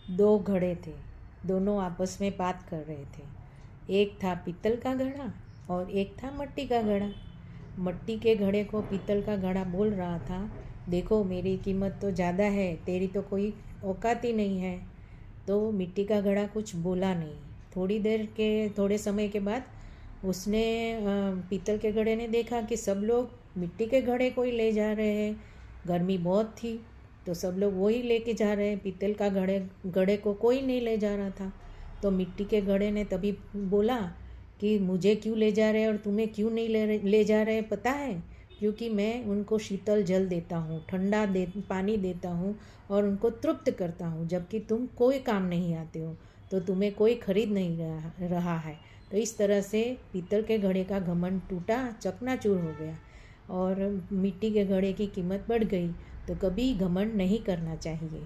दो घड़े थे, दोनों आपस में बात कर रहे थे। एक था पीतल का घड़ा और एक था मिट्टी का घड़ा। मिट्टी के घड़े को पीतल का घड़ा बोल रहा था, देखो मेरी कीमत तो ज़्यादा है, तेरी तो कोई औकात ही नहीं है। तो मिट्टी का घड़ा कुछ बोला नहीं। थोड़े समय के बाद उसने पीतल के घड़े ने देखा कि सब लोग मिट्टी के घड़े को ही ले जा रहे हैं। गर्मी बहुत थी तो सब लोग वही लेके जा रहे हैं, पीतल का घड़े को कोई नहीं ले जा रहा था। तो मिट्टी के घड़े ने तभी बोला कि मुझे क्यों ले जा रहे हैं और तुम्हें क्यों नहीं ले जा रहे हैं पता है? क्योंकि मैं उनको शीतल जल देता हूँ, पानी देता हूँ और उनको तृप्त करता हूँ, जबकि तुम कोई काम नहीं आते हो, तो तुम्हें कोई खरीद नहीं रहा है। तो इस तरह से पीतल के घड़े का घमंड टूटा, चकनाचूर हो गया और मिट्टी के घड़े की कीमत बढ़ गई। तो कभी घमंड नहीं करना चाहिए।